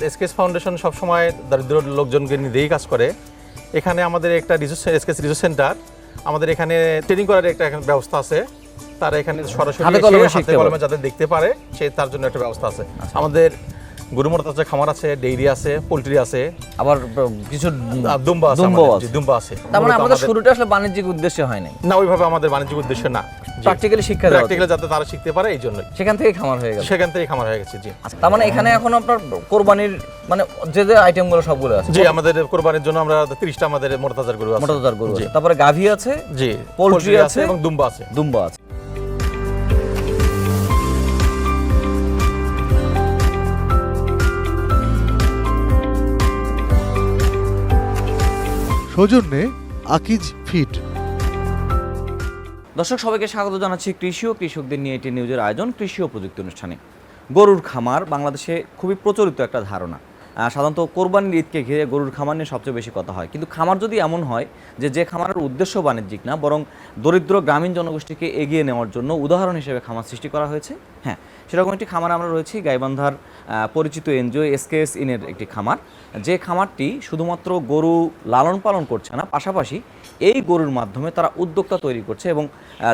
SKS foundation সবসময় দরিদ্র লোকজনকে নিয়েই কাজ করে। এখানে আমাদের একটা এসকেএস রিসোর্স সেন্টার, আমাদের এখানে ট্রেনিং করার একটা ব্যবস্থা আছে। তারা এখানে সরাসরি হাতে কলমে যাদের দেখতে পারে তার জন্য একটা ব্যবস্থা আছে। আমাদের গরু মোরতাজা খামার আছে, ডেইরি আছে, পোল্ট্রি আছে, আবার কিছু দুম্বা আছে। দুম্বা আছে। তার মানে আমাদের শুরুটা আসলে বাণিজ্যিক উদ্দেশ্যে হয় নাই। না, ওইভাবে আমাদের বাণিজ্যিক উদ্দেশ্য না, প্র্যাকটিক্যালি শিক্ষা দেওয়া, প্র্যাকটিক্যালি যাতে তারা শিখতে পারে এই জন্যই সেখান থেকে খামার হয়ে গেছে। জি। তার মানে এখানে এখন আপনার কোরবানির মানে যে আইটেমগুলো সবগুলো আছে। জি, আমাদের কোরবানির জন্য আমরা 30টা আমাদের মোরতাজার গরু আছে। তারপরে গাভী আছে, জি, পোল্ট্রি আছে এবং দুম্বা আছে। সৌজন্যে আকিজ ফিড। দর্শক সবাইকে স্বাগত জানাচ্ছি কৃষি ও কৃষকদের নিয়ে এটি নিউজের আয়োজন কৃষি ও প্রযুক্তি অনুষ্ঠানে। গরুর খামার বাংলাদেশে খুবই প্রচলিত একটা ধারণা। সাধারণত কোরবানির ঈদকে ঘিরে গরুর খামার নিয়ে সবচেয়ে বেশি কথা হয়। কিন্তু খামার যদি এমন হয় যে খামারের উদ্দেশ্য বাণিজ্যিক না, বরং দরিদ্র গ্রামীণ জনগোষ্ঠীকে এগিয়ে নেওয়ার জন্য উদাহরণ হিসেবে খামার সৃষ্টি করা হয়েছে। হ্যাঁ, সেরকম একটি খামার আমরা রয়েছি গাইবান্ধার পরিচিত এনজিও এসকেএস ইনের একটি খামার, যে খামারটি শুধুমাত্র গরু লালন পালন করছে না, পাশাপাশি এই গরুর মাধ্যমে তারা উদ্যোক্তা তৈরি করছে এবং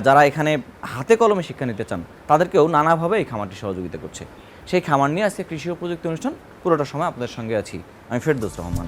যারা এখানে হাতে কলমে শিক্ষা নিতে চান তাদেরকেও নানাভাবে এই খামারটি সহযোগিতা করছে। সেই খামার নিয়ে আজকে কৃষি ও প্রযুক্তি অনুষ্ঠান, পুরোটা সময় আপনাদের সঙ্গে আছি আমি ফেরদৌস রহমান।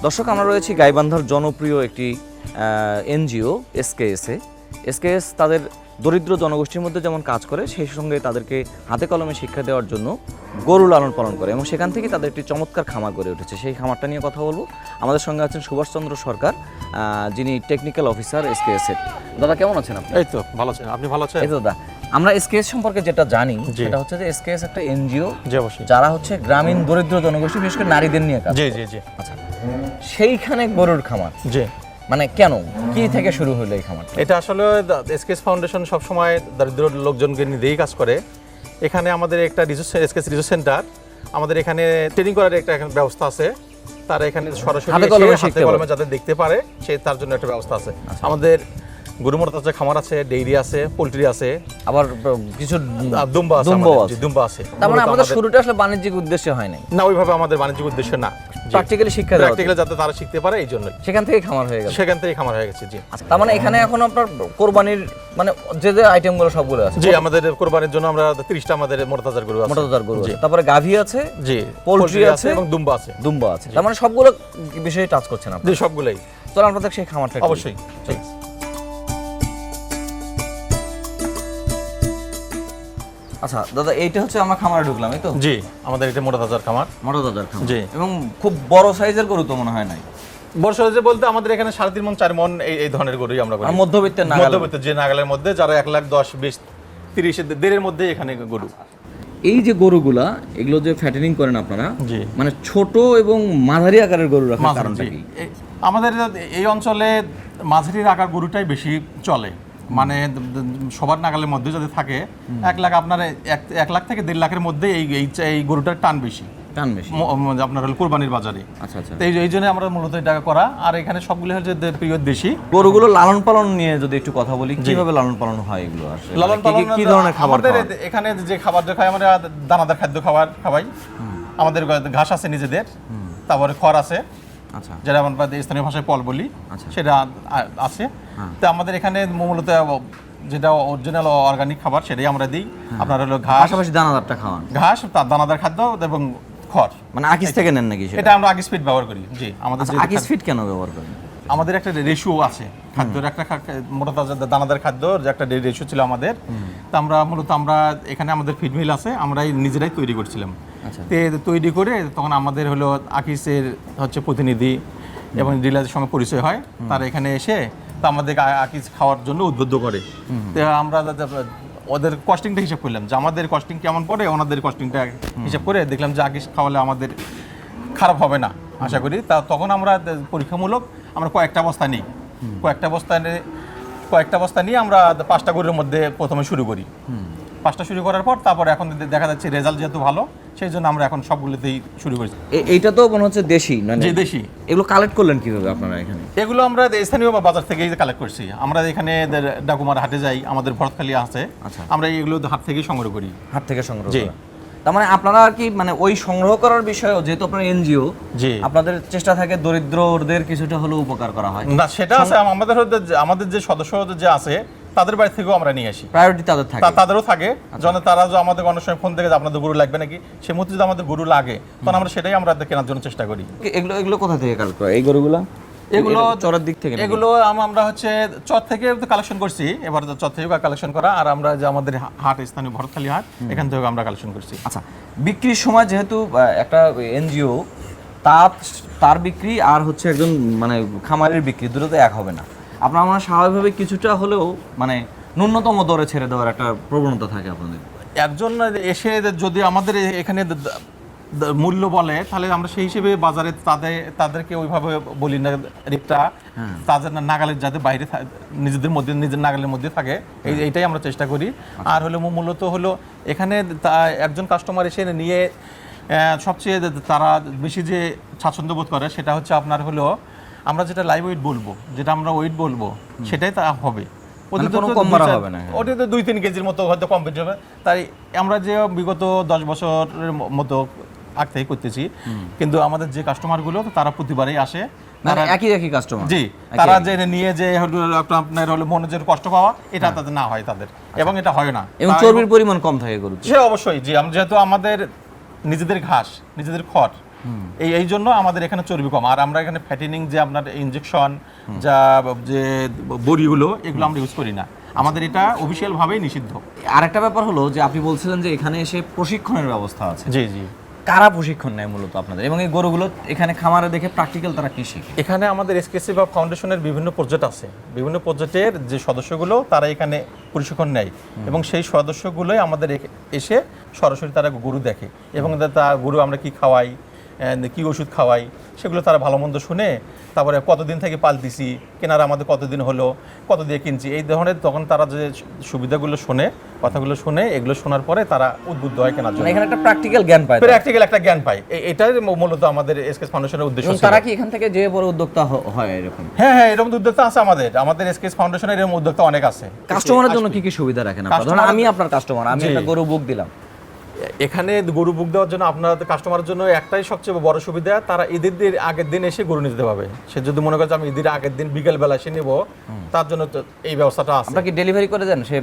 দর্শক, আমরা রয়েছি গাইবান্ধার জনপ্রিয় একটি এনজিও এসকেএস তাদের দরিদ্র জনগোষ্ঠীর মধ্যে যেমন কাজ করে, সেই সঙ্গে তাদেরকে হাতে কলমে শিক্ষা দেওয়ার জন্য গরু লালন পালন করে এবং সেখান থেকে তাদের একটি চমৎকার খামার গড়ে উঠেছে। সেই খামারটা নিয়ে কথা বলবো। আমাদের সঙ্গে আছেন সুভাষচন্দ্র সরকার, যিনি টেকনিক্যাল অফিসার এসকেএসের। দাদা, কেমন আছেন আপনি? এই তো ভালো আছেন, আপনি ভালো আছেন? এই তো দাদা, আমরা এসকেএস সম্পর্কে যেটা জানি সেটা হচ্ছে যে এসকেএস একটা এনজিও যারা হচ্ছে গ্রামীণ দরিদ্র জনগোষ্ঠী, বিশেষ করে নারীদের নিয়ে কাজ। জি। আচ্ছা, সেইখানে গরুর খামার, জি, মানে কেন, কি থেকে শুরু হলো এই খামার? এটা আসলে এসকেএস ফাউন্ডেশন সবসময় দরিদ্র লোকজনকে নিয়েই কাজ করে। এখানে আমাদের একটা এসকেএস রিসোর্স সেন্টার, আমাদের এখানে ট্রেনিং করার একটা ব্যবস্থা আছে। তারা এখানে সরাসরি হাতে কলমে যাদের দেখতে পারে তার জন্য একটা ব্যবস্থা আছে। আমাদের গরু মোরতাজা খামার আছে, ডেইরি আছে, পোল্ট্রি আছে, আবার কিছু দুম্বা আছে। তার মানে আমাদের শুরুটা আসলে বাণিজ্যিক উদ্দেশ্যে হয় নাই। না, ওইভাবে আমাদের বাণিজ্যিক উদ্দেশ্য না, প্র্যাকটিক্যালি শিক্ষা দেওয়া, প্র্যাকটিক্যালি যাতে তারা শিখতে পারে এই জন্যই সেখান থেকে খামার হয়ে গেছে। জি। তার মানে এখানে এখন আপনার কোরবানির মানে যে আইটেমগুলো সবগুলো আছে। জি, আমাদের কোরবানির জন্য আমরা 30টা আমাদের মোরতাজার গরু আছে। তারপরে গাভী আছে, জি, পোল্ট্রি আছে এবং দুম্বা আছে। তার মানে সবগুলো বিষয়ে টাচ করছেন আপনি? জি, সবগুলাই। চলো আপনাদের সেই খামারটা অবশ্যই। আচ্ছা দাদা, এইটা হচ্ছে আমরা খামারে ঢুকলাম, এই তো? জি, আমাদের এটা মোরতাজার খামার। জি। এবং খুব বড় সাইজের গরু তো মনে হয় নাই? বড় সাইজে বলতে আমাদের এখানে 3.5 মণ 4 মণ এই ধরনের গরুই আমরা করি। মধ্যবিত্তের যে নাগালের মধ্যে যারা 1,10,000, 20, 30 এর মধ্যে এখানে গরু। এই যে গরুগুলা, এগুলো যে ফ্যাটেনিং করেন আপনারা, মানে ছোট এবং মাঝারি আকারের গরু রাখার কারণটা কি? আমাদের এই অঞ্চলে মাঝারি আকার গরুটাই বেশি চলে, মানে সবার নাগালের মধ্যে যদি থাকে 1 লাখ, আপনার 1 লাখ থেকে 1.5 লাখের মধ্যে এই গরুটার টান বেশি আপনার হলো কোরবানির বাজারে। আচ্ছা। এই জন্য আমরা মূলত এটা করা। আর এখানে সবগুলো হচ্ছে প্রিয় দেশি গরুগুলো। লালন পালন নিয়ে যদি একটু কথা বলি, কিভাবে লালন পালন হয় এগুলো? আসলে লালন পালন কি ধরনের খাবার? এখানে যে খাবার খাই আমরা দানাদার খাদ্য খাওয়াই। আমাদের ঘাস আছে নিজেদের, তারপরে খড় আছে, আচ্ছা, যেটা আমরা স্থানীয় ভাষায় পল বলি, সেটা আছে। তো আমাদের এখানে মূলত যেটা অরিজিনাল অর্গানিক খাবার সেটাই আমরা দিই। আপনার হলো ঘাস, পাশাপাশি দানাদারটা খাওয়ান। ঘাস, তার দানাদার খাদ্য এবং খড়। মানে আকিস থেকে নেন নাকি? এটা আমরা আকিস ফিড ব্যবহার করি। জি, আমাদের আকিস ফিড কেন ব্যবহার করেন? আমাদের একটা রেশিও আছে খাদ্যের একটা মোটা তাজা দানাদার খাদ্যর যে একটা রেশিও ছিল আমাদের। তো আমরা মূলত এখানে আমাদের ফিড মিল আছে, আমরা নিজেরাই তৈরি করছিলাম। তো তৈরি করে তখন আমাদের হলো আকিসের হচ্ছে প্রতিনিধি এবং ডিলারের সঙ্গে পরিচয় হয়, তারা এখানে এসে তো আমাদের আকিস খাওয়ার জন্য উদ্বুদ্ধ করে। তো আমরা ওদের কস্টিংটা হিসাব করলাম যে আমাদের কস্টিং কেমন পড়ে, ওনাদের কস্টিংটা হিসাব করে দেখলাম যে আকিস খাওয়ালে আমাদের খারাপ হবে না আশা করি। তখন আমরা পরীক্ষামূলক আমরা কয়েকটা বস্তা নিয়ে আমরা 5টা গরুর মধ্যে প্রথমে শুরু করি। 5টা শুরু করার পর তারপর এখন দেখা যাচ্ছে রেজাল্ট যেহেতু ভালো, সেই জন্য আমরা এখন সবগুলোতেই শুরু করেছি। এইটা তো মনে হচ্ছে দেশি, যে দেশি। এগুলো কালেক্ট করলেন কিভাবে আপনারা এখানে? এগুলো আমরা স্থানীয় বাজার থেকেই কালেক্ট করছি। আমরা এখানে ডাকুমার হাটে যাই, আমাদের ভরতখালি আছে, আমরা এগুলো হাট থেকেই সংগ্রহ করি। হাট থেকে সংগ্রহ করা। তার মানে আপনারা আর কি মানে ওই সংগ্রহ করার বিষয়ে, যেহেতু আপনার এনজিও, আপনাদের চেষ্টা থাকে দরিদ্রদের কিছুটা হলেও উপকার করা হয়। না, সেটা আছে আমাদের যে সদস্য যে আছে তাদের বাড়ি থেকেও আমরা নিয়ে আসি। প্রায়োরিটি তাদের থাকে, তাদেরও থাকে। যখন তারা যে আমাদের অনেক সময় ফোন থেকে যে আপনাদের গরু লাগবে নাকি, সে মুহূর্তে যদি আমাদের গরু লাগে তখন আমরা সেটাই আমরা কেনার জন্য চেষ্টা করি। এগুলো কোথা থেকে কালেক্ট করা এই গরুগুলো? এগুলো চরের দিক থেকে? এগুলো আমরা হচ্ছে চর থেকে কালেকশন করছি, এবার চর থেকে কালেকশন করা, আর আমরা যে আমাদের হাট স্থানীয় ভরতখালি হাট, এখান থেকে আমরা কালেকশন করছি। আচ্ছা, বিক্রির সময় যেহেতু একটা এনজিও, তার বিক্রি আর হচ্ছে একজন মানে খামারের বিক্রি দুটো তো এক হবে না। আপনারা মানে স্বাভাবিকভাবে কিছুটা হলেও মানে ন্যূনতম দরে ছেড়ে দেওয়ার একটা প্রবণতা থাকে আপনাদের। একজন এসে যদি আমাদের এখানে মূল্য বলে, তাহলে আমরা সেই হিসেবে বাজারে তাদেরকে ওইভাবে বলি না, রেটটা তাদের নাগালের যাতে বাইরে নিজেদের নাগালের মধ্যে থাকে, এইটাই আমরা চেষ্টা করি। আর হলো মূলত হলো এখানে একজন কাস্টমার এসে নিয়ে সবচেয়ে তারা বেশি যে স্বাচ্ছন্দ্য বোধ করে সেটা হচ্ছে আপনার হলো আমরা যেটা লাইভ ওয়েট বলবো, যেটা আমরা ওয়েট বলবো সেটাই তা হবে। ওটা 2-3 কেজির মতো হয়তো কম বেশি হবে। তাই আমরা যে বিগত 10 বছরের মতো আগ থেকে করতেছি, কিন্তু আমাদের যে কাস্টমারগুলো তারা প্রতিবারই আসে, একই কাস্টমার। জি, তারা যে নিয়ে যে আপনার হলো মনে যে কষ্ট পাওয়া, এটা তাদের না হয় তাদের, এবং এটা হয় না। এবং চর্বির পরিমাণ কম থাকে গরুতে। সে অবশ্যই, জি, যেহেতু আমাদের নিজেদের ঘাস, নিজেদের খড়, এই জন্য আমাদের এখানে চর্বি কম। আর আমরা এখানে ফ্যাটেনিং যে আপনার ইনজেকশন যে বড়িগুলো, এগুলো আমরা ইউজ করি না, আমাদের এটা অফিসিয়াল ভাবেই নিষিদ্ধ। আরেকটা ব্যাপার হলো যে আপনি বলছিলেন যে এখানে এসে প্রশিক্ষণের ব্যবস্থা আছে। জি জি। কারা প্রশিক্ষণ নেয় মূলত আপনাদের, এবং এই গরুগুলো এখানে খামারে দেখে প্র্যাকটিক্যাল তারা কি শিখে? এখানে আমাদের এসকেসি বা ফাউন্ডেশনের বিভিন্ন প্রজেক্ট আছে, বিভিন্ন প্রজেক্টের যে সদস্যগুলো তারা এখানে প্রশিক্ষণ নেয়, এবং সেই সদস্যগুলোই আমাদের এসে সরাসরি তারা গরু দেখে, এবং গরু আমরা কি খাওয়াই, কি ওষুধ খাওয়াই, সেগুলো তারা ভালো মন্দ শুনে, তারপরে কতদিন থেকে পালতেছি, কেনার আমাদের কতদিন হলো, কত দিয়ে কিনছি, এই ধরনের তখন তারা যে সুবিধাগুলো শোনে, কথাগুলো শুনে, এগুলো শোনার পরে তারা উদ্বুদ্ধ হয় কেনার জন্য। এখানে একটা প্র্যাকটিক্যাল জ্ঞান পায়, একটা জ্ঞান পায়। এটাই মূলত আমাদের এসকেস ফাউন্ডেশনের উদ্দেশ্য। তারা কি এখান থেকে যে বড় উদ্যোক্তা হয় এরকম? হ্যাঁ, এরকম উদ্যোক্তা আছে আমাদের এসকেস ফাউন্ডেশনের, এরকম উদ্যোক্তা অনেক আছে। কাস্টমারের জন্য কি কি সুবিধা রাখেন আপনারা? ধরুন আমি আপনার কাস্টমার, আমি একটা গরু বুক দিলাম, এখানে গরু বুক দেওয়ার জন্য আপনার কাস্টমারের জন্য একটাই সবচেয়ে বড় সুবিধা, তারা ঈদের আগের দিন এসে গরু নিতে পারবে। সে যদি মনে করে আমি ঈদের আগের দিন বিকেল বেলা এসে নেব, তার জন্য তো এই ব্যবস্থাটা আছে। আপনারা কি ডেলিভারি করে দেন? সে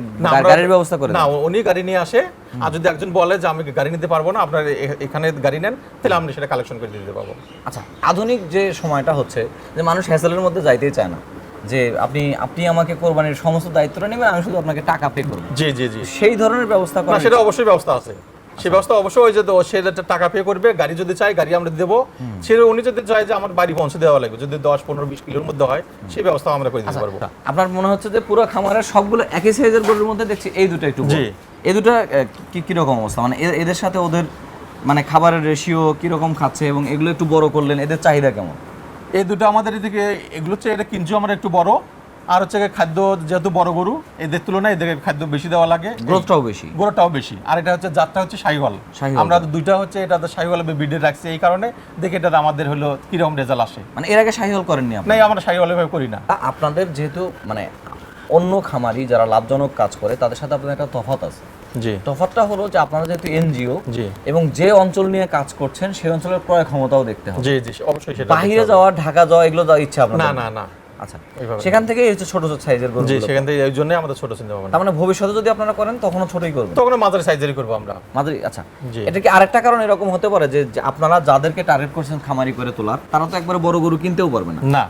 গাড়ির ব্যবস্থা করে? না, উনি গাড়ি নিয়ে আসে। আর যদি একজন বলে যে আমি গাড়ি নিতে পারবো না, আপনার এখানে গাড়ি নেন, তাহলে আমরা সেটা কালেকশন করে দিতে পারবো। আচ্ছা, আধুনিক যে সময়টা হচ্ছে যে মানুষ হ্যাসেলের মধ্যে যাইতেই চায় না, যে আপনি আমাকে কোরবানির সমস্ত দায়িত্বটা নেবেন, আমি শুধু আপনাকে টাকা পে করব। জি জি জি। সেই ধরনের ব্যবস্থা করা? সেটা অবশ্যই ব্যবস্থা আছে। সেই ব্যবস্থা অবশ্যই, ওই যে সে টাকা পে করবে, গাড়ি যদি চাই গাড়ি আমরা দেবো, সে উনি যদি চায় যে আমার বাড়ি পৌঁছে দেওয়া লাগবে, যদি 10-15-20 কিলোর মধ্যে হয়, সেই ব্যবস্থা আমরা করে দিতে পারবো। আপনার মনে হচ্ছে যে পুরো খামারের সবগুলো একই সাইজের গরুর মধ্যে দেখছি এই দুটো একটু বড়। এই দুটো কিরকম অবস্থা, মানে এদের সাথে ওদের মানে খাবারের রেশিও কিরকম খাচ্ছে, এবং এগুলো একটু বড় করলেন, এদের চাহিদা কেমন? এই দুটো আমাদের এদিকে এগুলো হচ্ছে, এটা কিনছি আমরা একটু বড়, আর হচ্ছে খাদ্য যেহেতু বড় গরু, এদের তুলনায় এদের খাদ্য বেশি দেওয়া লাগে, গ্রোথটাও বেশি। আর এটা হচ্ছে জাতটা হচ্ছে শাহিওয়াল। আমরা দুইটা হচ্ছে এটা শাহিওয়াল ব্রিডে রাখছি, এই কারণে দেখে এটা আমাদের হলো কিরকম রেজাল্ট আসে। মানে এর আগে শাহিওয়াল করেননি আপনি? না, আমরা শাহিওয়াল ভাবে করি না। আপনাদের যেহেতু মানে অন্য খামারি যারা লাভজনক কাজ করে তাদের সাথে আপনাদের একটা তফাৎ আছে। জি, তফাৎটা হলো যে আপনারা যেহেতু এনজিও, এবং যে অঞ্চল নিয়ে কাজ করছেন সেই অঞ্চলের ক্রয় ক্ষমতাও দেখতে হবে। জি জি, অবশ্যই। সেটা বাইরে যাওয়া, ঢাকা যাওয়া, এগুলো যাওয়ার ইচ্ছা আপনার? না না না। আচ্ছা, সেখান থেকে এই ছোট সাইজের গরু? জি, সেখান থেকে এই জন্যই আমাদের ছোট চিন্তা ভাবনা। তার মানে ভবিষ্যতে যদি আপনারা করেন তখনও ছোটই করবেন? তখন মাঝারি সাইজেরই করব আমরা। মাঝারি। আচ্ছা, এটা কি আরেকটা কারণ এরকম হতে পারে যে আপনারা যাদেরকে টার্গেট করছেন খামারি করে তোলার, তারা তো একবারে বড় গরু কিনতেও পারবে না? না,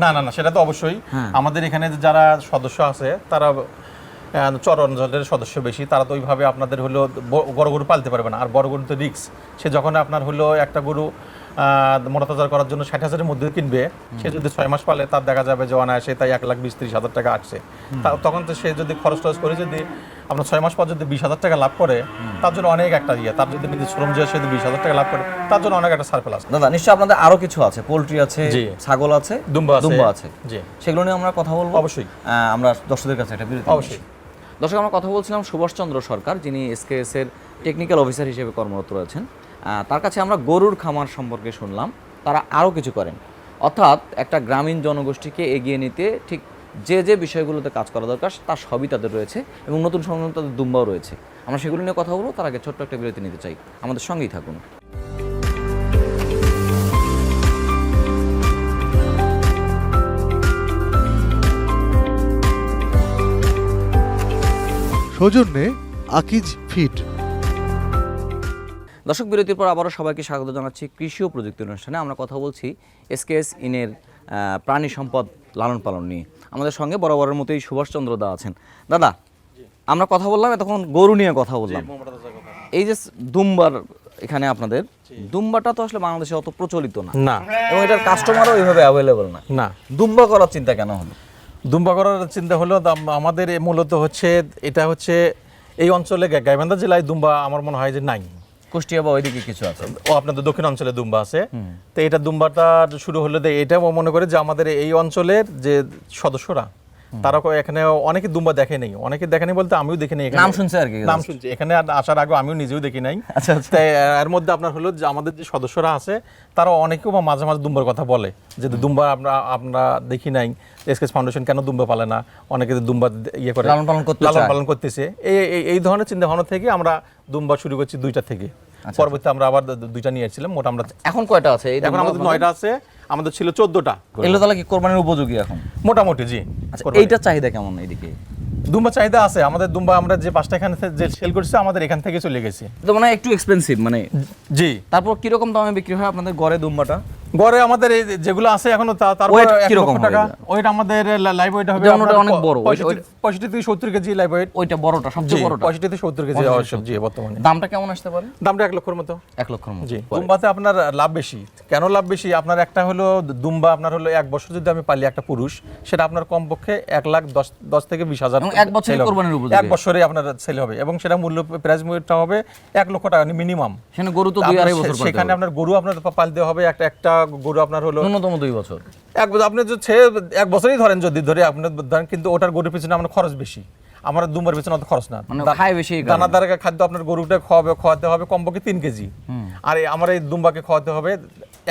না না না, সেটা তো অবশ্যই। হ্যাঁ। আমাদের এখানে যারা সদস্য আছে তারা চর অঞ্চলের সদস্য বেশি, তারা তো ওইভাবে আপনাদের হলো বড় গরু পালতে পারবে না। আর বড় গরু তো রিক্স, সে যখন আপনার হলো একটা গরু মোটাতাজা করার জন্য 60,000-এর মধ্যে কিনবে, সে যদি 6 মাস পালে তার দেখা যাবে যে অনায়াসে তাই 1,20,000-30,000 টাকা আসছে। তখন তো সে যদি খরচ টরচ করে যদি আপনার 6 মাস পর যদি 20,000 টাকা লাভ করে, তার জন্য অনেক একটা তার যদি নিজের শ্রম যে সে 20,000 টাকা লাভ করে, তার জন্য অনেক একটা সারপ্লাস। দাদা নিশ্চয়ই আপনাদের আরো কিছু আছে, পোলট্রি আছে, জি। ছাগল আছে, দুম্বা আছে, জি সেগুলো নিয়ে আমরা কথা বলবো অবশ্যই। আমরা দর্শকদের কাছে একটা বিরতি অবশ্যই। নিচ্ছি। দর্শক, আমরা কথা বলছিলাম সুভাষচন্দ্র সরকার, যিনি এসকেএস এর টেকনিক্যাল অফিসার হিসেবে কর্মরত রয়েছেন। তার কাছে আমরা গরুর খামার সম্পর্কে শুনলাম, তারা আরও কিছু করেন, অর্থাৎ একটা গ্রামীণ জনগোষ্ঠীকে এগিয়ে নিতে ঠিক যে যে বিষয়গুলোতে কাজ করা দরকার তার সবই তাদের রয়েছে, এবং নতুন সংগ্রাম তাদের দুম্বাও রয়েছে। আমরা সেগুলো নিয়ে কথা বলবো, তার আগে ছোট্ট একটা বিরতি নিতে চাই, আমাদের সঙ্গেই থাকুন। সৌজন্যে আকিজ ফিড। দর্শক, বিরতির পর আবারও সবাইকে স্বাগত জানাচ্ছি কৃষি ও প্রযুক্তি অনুষ্ঠানে। আমরা কথা বলছি এসকেএস ইনের প্রাণী সম্পদ লালন পালন নিয়ে। আমাদের সঙ্গে বরাবরের মতোই সুভাষচন্দ্র দা আছেন। দাদা, আমরা কথা বললাম এতক্ষণ গরু নিয়ে কথা বললাম, এই যে দুম্বার এখানে আপনাদের দুম্বাটা তো আসলে বাংলাদেশে অত প্রচলিত না, না, এবং এটার কাস্টমারও এইভাবে অ্যাভেলেবল না। না, দুম্বা করার চিন্তা কেন হলো? দুম্বা করার চিন্তা হলো আমাদের মূলত হচ্ছে এটা হচ্ছে এই অঞ্চলে গাইবান্ধা জেলায় দুম্বা আমার মনে হয় যে নাই। কুষ্টিয়া বা ওইদিকে কিছু আছে, ও আপনাদের দক্ষিণ অঞ্চলে দুম্বা আছে। তো এটা দুম্বাটা শুরু হলো এটা মনে করে যে আমাদের এই অঞ্চলের যে সদস্যরা তারা এখানে অনেকে দুম্বা দেখে নেই, অনেকে দেখেনি বলতে আমিও দেখি নাই, নাম শুনছে আর কি, নাম শুনছি। এখানে আসার আগে আমিও নিজেও দেখি নাই। আচ্ছা, তাই এর মধ্যে আপনার হলো যে আমাদের যে সদস্যরা আছে তারা অনেকেও মাঝে মাঝে দুম্বার কথা বলে যে দুম্বা আমরা দেখি নাই, এসকেএস ফাউন্ডেশন কেন দুম্বা পালে না, অনেকে দুম্বা ইয়ে করে লালন পালন করতেছে। এই ধরনের চিন্তা ভাবনা থেকে আমরা দুম্বা শুরু করছি 2টা থেকে। পরবর্তীতে আমরা আবার 2টা নিয়ে এসেছিলাম। মোট আমরা এখন কয়টা আছে? এখন আমাদের 9টা আছে, আমাদের ছিল 14টা। এগুলো তাহলে কি কোরবানির উপযোগী এখন? মোটামুটি জি। আচ্ছা, এইটার চাহিদা কেমন এইদিকে? দুম্বা চাহিদা আছে আমাদের। দুম্বা আমরা যে 5টা এখানে যে সেল করছি আমাদের এখান থেকে চলে গেছে। তো মানে একটু এক্সপেন্সিভ মানে। জি। তারপর কি রকম দামে বিক্রি হয় আপনাদের গড়ে দুম্বাটা? গড়ে আমাদের এই যেগুলো আছে এখনো তারপর ওয়েট 1 কি রকম লক্ষ টাকা। ওইটা আমাদের লাইভ ওয়েট হবে যেমন ওটা অনেক বড়, 65 থেকে 70 কেজি লাইভ ওয়েট। ওইটা বড়টা, সবচেয়ে বড়টা 65 থেকে 70 কেজি অবশ্যই। জি, বর্তমানে দামটা কেমন আসতে পারে? দামটা 1 লক্ষের মতো। 1 লক্ষের মতো। জি। দুম্বাতে আপনার লাভ বেশি। কেন লাভ বেশি? আপনার একটা হলো দুম্বা আপনার হলো 1 বছর যদি আমি পালি একটা পুরুষ, সেটা আপনার কমপক্ষে 1,10,000 থেকে 20,000 এবং 1 বছরে কোরবানির উপযোগী। 1 বছরে আপনার সেল হবে, এবং সেটা মূল্য প্রাইস মূল্যটা হবে 1 লক্ষ টাকা মিনিমাম। সেখানে গরু তো 2-2.5 বছর পালতে হবে। সেখানে আপনার গরু আপনার পালতে হবে একটা গরু আপনার হলো ন্যূনতম 2 বছর। আপনি যে 1 বছরই ধরেন, যদি ধরে আপনি ধরেন, কিন্তু ওটার গরুর পিছনে আপনার খরচ বেশি। আমার দুম্বার পিছনে অত খরচ না, মানে খায় বেশি। দানাদার খাদ্য আপনার গরুটা খাওয়াতে হবে কমপক্ষে 3 কেজি, আর আমার এই দুম্বাকে খাওয়াতে হবে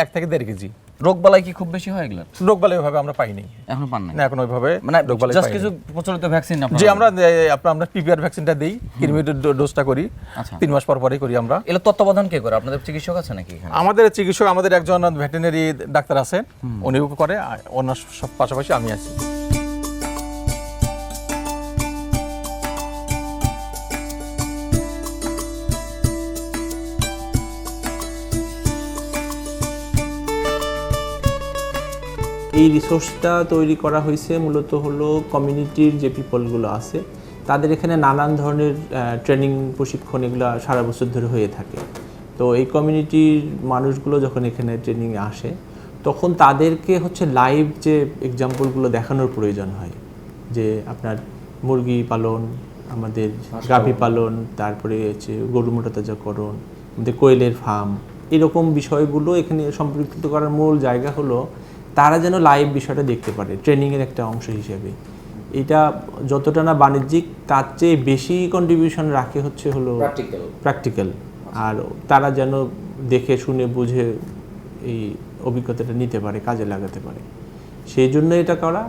1 থেকে 1.5 কেজি। রোগবালাই কি খুব বেশি হয় এগুলা? রোগবালাই ওইভাবে আমরা পাইনি, এখন পান না এখন ওইভাবে মানে রোগবালাই জাস্ট পাইনি। কিছু প্রচলিত ভ্যাকসিন আপনারা? জি, আমরা পিপিআর ভ্যাকসিনটা দেই, কৃমির ডোজটা করি। আচ্ছা। 3 মাস পর পরই করি আমরা। এগুলো তত্ত্বাবধান কে করে? আপনাদের চিকিৎসক আছে নাকি এখানে? আমাদের চিকিৎসক, আমাদের একজন ভেটেরিনারি ডাক্তার আছে, উনিও করে, ওনার পাশাপাশি আমি আছি। এই রিসোর্সটা তৈরি করা হয়েছে মূলত হলো কমিউনিটির যে পিপলগুলো আছে তাদের এখানে নানান ধরনের ট্রেনিং প্রশিক্ষণ এগুলো সারা বছর ধরে হয়ে থাকে। তো এই কমিউনিটির মানুষগুলো যখন এখানে ট্রেনিংয়ে আসে তখন তাদেরকে হচ্ছে লাইভ যে এক্সাম্পলগুলো দেখানোর প্রয়োজন হয়, যে আপনার মুরগি পালন, আমাদের গাভী পালন, তারপরে হচ্ছে গরু মোটাতাজাকরণ, আমাদের কোয়েলের ফার্ম, এরকম বিষয়গুলো এখানে সম্পৃক্ত করার মূল জায়গা হলো তারা যেন লাইভ বিষয়টা দেখতে পারে ট্রেনিংয়ের একটা অংশ হিসেবে। এটা যতটা না বাণিজ্যিক তার চেয়ে বেশি কন্ট্রিবিউশন রাখে হচ্ছে হলো প্র্যাকটিক্যাল, আর তারা যেন দেখে শুনে বুঝে এই অভিজ্ঞতাটা নিতে পারে, কাজে লাগাতে পারে, সেই জন্য এটা করা।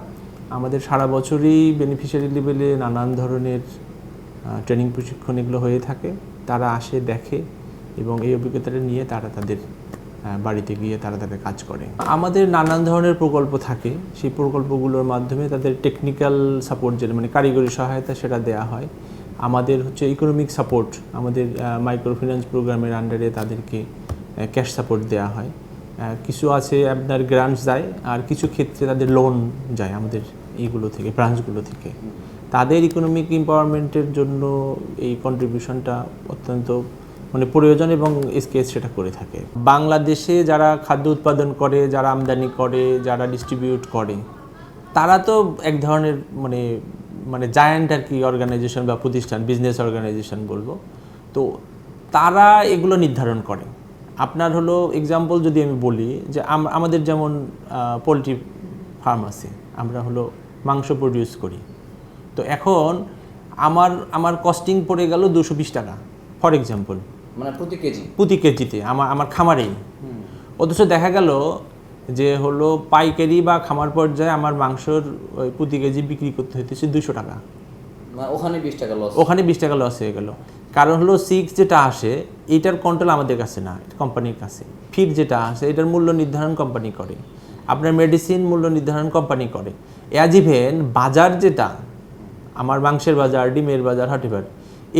আমাদের সারা বছরই বেনিফিশিয়ারি লেভেলে নানান ধরনের ট্রেনিং প্রশিক্ষণ এগুলো হয়ে থাকে। তারা আসে, দেখে, এবং এই অভিজ্ঞতাটা নিয়ে তারা তাদের বাড়িতে গিয়ে তারা তাদের কাজ করে। আমাদের নানান ধরনের প্রকল্প থাকে, সেই প্রকল্পগুলোর মাধ্যমে তাদের টেকনিক্যাল সাপোর্ট, যেটা মানে কারিগরি সহায়তা, সেটা দেওয়া হয়। আমাদের হচ্ছে ইকোনমিক সাপোর্ট, আমাদের মাইক্রো ফিন্যান্স প্রোগ্রামের আন্ডারে তাদেরকে ক্যাশ সাপোর্ট দেওয়া হয়। কিছু আছে আপনার গ্রান্টস যায়, আর কিছু ক্ষেত্রে তাদের লোন যায় আমাদের এইগুলো থেকে, ব্রাঞ্চগুলো থেকে। তাদের ইকোনমিক এম্পাওয়ারমেন্টের জন্য এই কন্ট্রিবিউশনটা অত্যন্ত মানে প্রয়োজন, এবং এসকেএস সেটা করে থাকে। বাংলাদেশে যারা খাদ্য উৎপাদন করে, যারা আমদানি করে, যারা ডিস্ট্রিবিউট করে, তারা তো এক ধরনের মানে মানে জায়ান্ট আর কি অর্গানাইজেশন বা প্রতিষ্ঠান, বিজনেস অর্গানাইজেশন বলবো। তো তারা এগুলো নির্ধারণ করে। আপনার হলো এক্সাম্পল যদি আমি বলি যে আমাদের যেমন পোলট্রি ফার্ম আছে, আমরা হলো মাংস প্রডিউস করি। তো এখন আমার কস্টিং পড়ে গেল 220 টাকা ফর এক্সাম্পল, মানে প্রতি কেজিতে আমার খামারেই। অথচ দেখা গেল যে হলো পাইকারি বা খামার পর্যায়ে আমার মাংসর ওই প্রতি কেজি বিক্রি করতে হইতেছে 200 টাকা, ওখানে 20 টাকা লস, ওখানে 20 টাকা লস হয়ে গেল। কারণ হলো 6 যেটা আসে এইটার কন্ট্রোল আমাদের কাছে না, কোম্পানির কাছে। ফিড যেটা আসে এটার মূল্য নির্ধারণ কোম্পানি করে, আপনার মেডিসিন মূল্য নির্ধারণ কোম্পানি করে। অ্যাজ ইভেন বাজার যেটা আমার মাংসের বাজার, ডিমের বাজার, হাটেবার,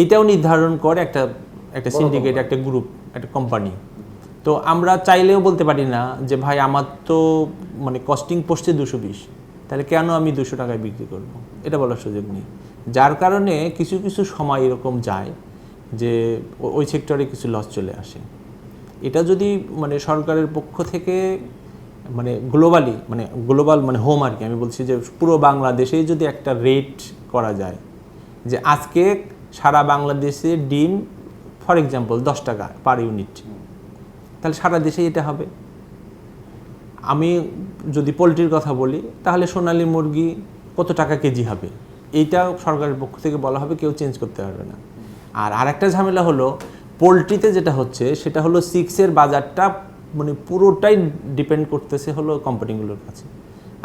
এইটাও নির্ধারণ করে একটা সিন্ডিকেট, একটা গ্রুপ, একটা কোম্পানি। তো আমরা চাইলেও বলতে পারি না যে ভাই আমার তো মানে কস্টিং পড়ছে 220, তাহলে কেন আমি 200 টাকায় বিক্রি করব, এটা বলার সুযোগ নেই। যার কারণে কিছু কিছু সময় এরকম যায় যে ওই সেক্টরে কিছু লস চলে আসে। এটা যদি মানে সরকারের পক্ষ থেকে মানে গ্লোবাল মানে হোম আর কি, আমি বলছি যে পুরো বাংলাদেশেই যদি একটা রেট করা যায় যে আজকে সারা বাংলাদেশে ডিম ফর এক্সাম্পল 10 টাকা পার ইউনিট, তাহলে সারা দেশে এটা হবে। আমি যদি পোলট্রির কথা বলি তাহলে সোনালী মুরগি কত টাকা কেজি হবে, এইটা সরকারের পক্ষ থেকে বলা হবে, কেউ চেঞ্জ করতে পারবে না। আর আরেকটা ঝামেলা হলো পোলট্রিতে যেটা হচ্ছে সেটা হলো 6-এর বাজারটা মানে পুরোটাই ডিপেন্ড করতেছে হলো কোম্পানিগুলোর কাছে।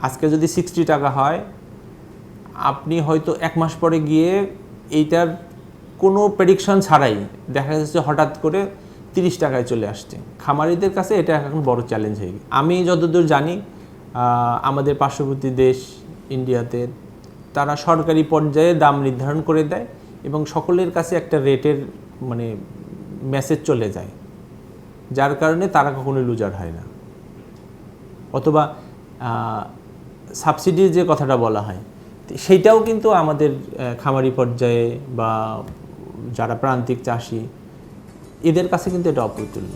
আজকে যদি 60 টাকা হয়, আপনি হয়তো 1 মাস পরে গিয়ে এইটার কোনো প্রেডিকশন ছাড়াই দেখা যাচ্ছে হঠাৎ করে 30 টাকায় চলে আসছে। খামারিদের কাছে এটা এখন বড় চ্যালেঞ্জ হয়ে গেছে। আমি যতদূর জানি আমাদের পার্শ্ববর্তী দেশ ইন্ডিয়াতে তারা সরকারি পর্যায়ে দাম নির্ধারণ করে দেয় এবং সকলের কাছে একটা রেটের মানে মেসেজ চলে যায়, যার কারণে তারা কখনোই লুজার হয় না। অথবা সাবসিডির যে কথাটা বলা হয় সেইটাও কিন্তু আমাদের খামারি পর্যায়ে বা যারা প্রান্তিক চাষি এদের কাছে কিন্তু এটা অপ্রতুল্য।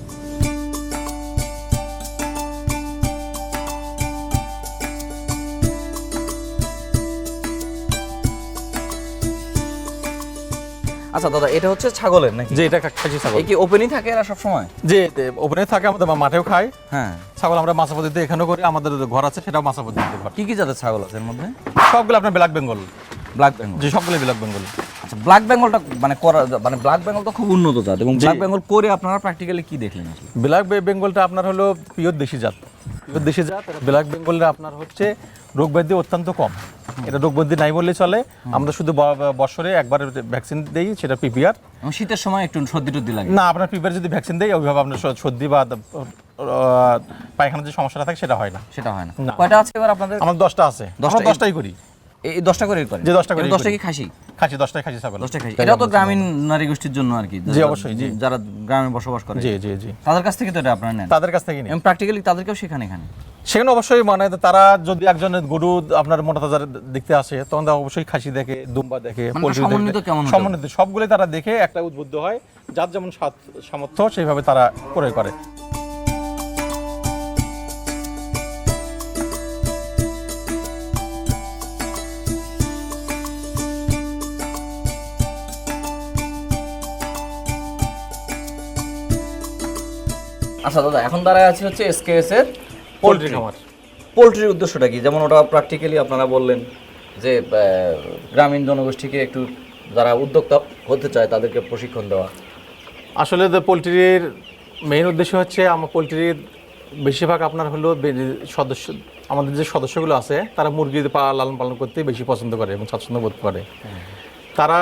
আচ্ছা দাদা, এটা হচ্ছে ছাগলের নাকি? যে এটা খাসি ছাগল, এই কি ওপেনই থাকে এরা সব সময়? যে ওপেনে থাকে, আমাদের মাঠেও খায়। হ্যাঁ, ছাগল আমরা মাছাপতিতে এখানেও করি, আমাদের ঘর আছে সেটাও মাছাপতিতে ঘর। কি কি জাতের ছাগল আছে এর মধ্যে? সবগুলো আপনার ব্ল্যাক বেঙ্গল। ব্ল্যাক বেঙ্গল? যে সবগুলো ব্ল্যাক বেঙ্গল। আচ্ছা, ব্ল্যাক বেঙ্গলটা মানে মানে ব্ল্যাক বেঙ্গল তো খুব উন্নত জাত, এবং ব্ল্যাক বেঙ্গল করে আপনারা প্র্যাকটিক্যালি কি দেখলেন আসলে? ব্ল্যাক বেঙ্গলটা আপনার হলো পিওর দেশি জাত, ব্ল্যাক বেঙ্গলটা আপনার হচ্ছে রোগ ব্যাধি অত্যন্ত কম। এটা রোগ ব্যাধি নাই বললে চলে। আমরা শুধু বছরে একবার ভ্যাকসিন দেই, সেটা পিপিআর। এবং শীতের সময় একটু সর্দি টর্দি লাগে না, আপনার পিপিআর যদি ভ্যাকসিন দেই ওইভাবে আপনার সর্দি বা পায়খানার যে সমস্যাটা থাকে সেটা হয় না। সেটা হয় না। কয়টা আছে এবার আপনাদের? আমার 10টা আছে। আমরা 10টাই করি। এই 10টা করে করেন? যে 10টা করে। 10টা কি খাসি? খাসি 10টাই খাসি ছাগল। 10টা খাসি। এটা তো গ্রামীণ নারী গোষ্ঠীর জন্য আর কি, জি অবশ্যই, জি, যারা গ্রামে বসবাস করে। জি জি জি, তাদের কাছ থেকে তো এটা আপনারা নেন? তাদের কাছ থেকে নিই। এবং প্র্যাকটিক্যালি তাদেরকেও শেখান এখানে? সেখানে অবশ্যই মানে তারা যদি একজনের গরু আপনার মোটা তাজার দেখতে আসে তখন তারা অবশ্যই খাসি দেখে, দুম্বা দেখে, পোল্ট্রি দেখে, সমন্বিত সবগুলোই তারা দেখে একটা উদ্বুদ্ধ হয়, যার যেমন সামর্থ্য সেইভাবে তারা ক্রয় করে। আচ্ছা দাদা, এখন দাঁড়ায় আছে হচ্ছে এসকেএস এর পোল্ট্রি খামার। পোল্ট্রির উদ্দেশ্যটা কি? যেমন ওটা প্র্যাকটিক্যালি আপনারা বললেন যে গ্রামীণ জনগোষ্ঠীকে একটু যারা উদ্যোক্তা হতে চায় তাদেরকে প্রশিক্ষণ দেওয়া। আসলে পোলট্রির মেইন উদ্দেশ্য হচ্ছে আমার পোলট্রির বেশিরভাগ আপনার হলো সদস্য, আমাদের যে সদস্যগুলো আছে তারা মুরগি লালন পালন করতে বেশি পছন্দ করে এবং স্বাচ্ছন্দ্য বোধ করে। তারা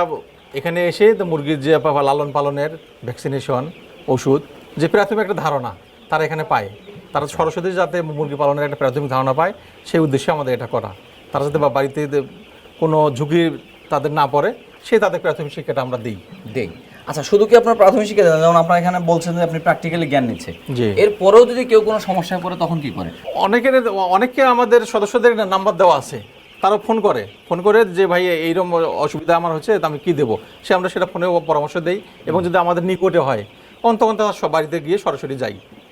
এখানে এসে মুরগির যে লালন পালনের ভ্যাকসিনেশন, ওষুধ, যে প্রাথমিক একটা ধারণা তারা এখানে পায়, তারা সরাসরি যাতে মুরগি পালনের একটা প্রাথমিক ধারণা পায় সেই উদ্দেশ্যে আমাদের এটা করা। তারা যাতে বাড়িতে কোনো ঝুঁকি তাদের না পড়ে সেই তাদের প্রাথমিক শিক্ষাটা আমরা দিই। আচ্ছা, শুধু কি আপনার প্রাথমিক শিক্ষা দেন, যেমন আপনার এখানে বলছেন যে আপনি প্র্যাকটিক্যালি জ্ঞান নিচ্ছে, জি। এরপরেও যদি কেউ কোনো সমস্যায় পড়ে তখন কি করে? অনেকে আমাদের সদস্যদের নাম্বার দেওয়া আছে, তারা ফোন করে যে ভাই এইরকম অসুবিধা আমার হচ্ছে, তা আমি কি দেবো, আমরা সেটা ফোনে পরামর্শ দেই। এবং যদি আমাদের নিকটে হয় তখন তারা সব বাড়িতে গিয়ে সরাসরি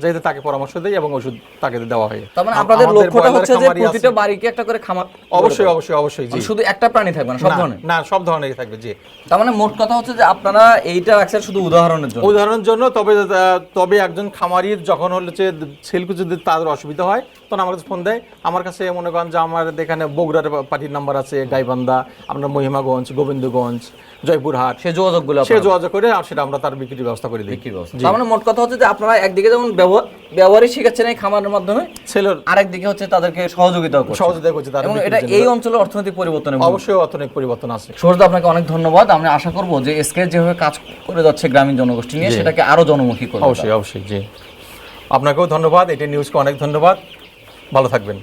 যাইতে তাকে পরামর্শ দেই এবং ওষুধ তাকে দেওয়া হয়। তার মানে আপনাদের আমাদের লক্ষ্যটা ব্রয়লার হচ্ছে যে খামারি আছে। প্রতিটা বাড়িকে একটা করে খামার। অবশ্যই জি। মানে শুধু একটা প্রাণী থাকবে না, সব ধরনের? না, সব ধরনেরই থাকবে, জি। তার মানে মোট কথা হচ্ছে যে আপনারা এইটা রাখছেন শুধু উদাহরণের জন্য। উদাহরণের জন্য। তবে একজন খামারির যখন হচ্ছে সেলকু যদি তাদের অসুবিধা হয় তখন আমার কাছে ফোন দেয়। আমার কাছে মনে করেন যে আমার এখানে বগুড়ার পার্টির নাম্বার আছে, গাইবান্ধা, আপনার মহিমাগঞ্জ, গোবিন্দগঞ্জ, জয়পুরহাট, সে যোগাযোগগুলো সে যোগাযোগ করে আর সেটা আমরা তার বিক্রির ব্যবস্থা করে দিই। তার মানে মোট কথা হচ্ছে যে আপনারা একদিকে যেমন ব্যবহারই শিখাচ্ছেন এই খামারের মাধ্যমে, সেলর আরেকদিকে হচ্ছে তাদেরকে সহযোগিতা করছে তার এবং বিক্রির এটা জন্য। এই অঞ্চলের অর্থনৈতিক পরিবর্তনে অবশ্যই অর্থনৈতিক পরিবর্তন আছে। সুহৃদ, আপনাকে অনেক ধন্যবাদ। আমরা আশা করব যে এসকে যেভাবে কাজ করে যাচ্ছে গ্রামীণ জনগোষ্ঠী নিয়ে, জি। সেটাকে আরো জনমুখী করবে। অবশ্যই জি। আপনাকেও ধন্যবাদ, এটি নিউজকে অনেক ধন্যবাদ। ভালো থাকবেন।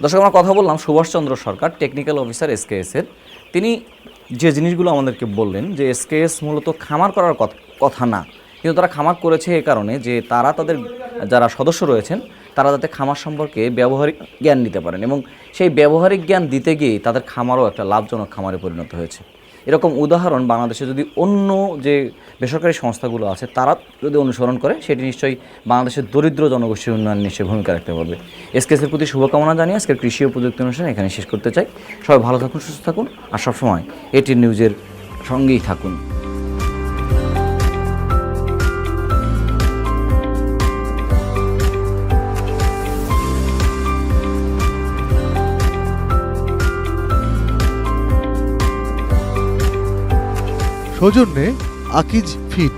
দর্শক, আমরা কথা বললাম সুভাষচন্দ্র সরকার, টেকনিক্যাল অফিসার এসকেএস এর। তিনি যে জিনিসগুলো আমাদেরকে বললেন যে এসকেএস মূলত খামার করার কথা না, কিন্তু তারা খামার করেছে এই কারণে যে তারা তাদের যারা সদস্য রয়েছেন তারা যাতে খামার সম্পর্কে ব্যবহারিক জ্ঞান নিতে পারেন, এবং সেই ব্যবহারিক জ্ঞান দিতে গিয়ে তাদের খামারও একটা লাভজনক খামারে পরিণত হয়েছে। এরকম উদাহরণ বাংলাদেশে যদি অন্য যে বেসরকারি সংস্থাগুলো আছে তারা যদি অনুসরণ করে, সেটি নিশ্চয়ই বাংলাদেশের দরিদ্র জনগোষ্ঠীর উন্নয়ন নিশ্চয়ই ভূমিকা রাখতে পারবে। এসকেএসের প্রতি শুভকামনা জানিয়ে আজকের কৃষি ও প্রযুক্তি অনুষ্ঠান এখানে শেষ করতে চাই। সবাই ভালো থাকুন, সুস্থ থাকুন, আর সবসময় এটির নিউজের সঙ্গেই থাকুন। সৌজন্যে আকিজ ফিড।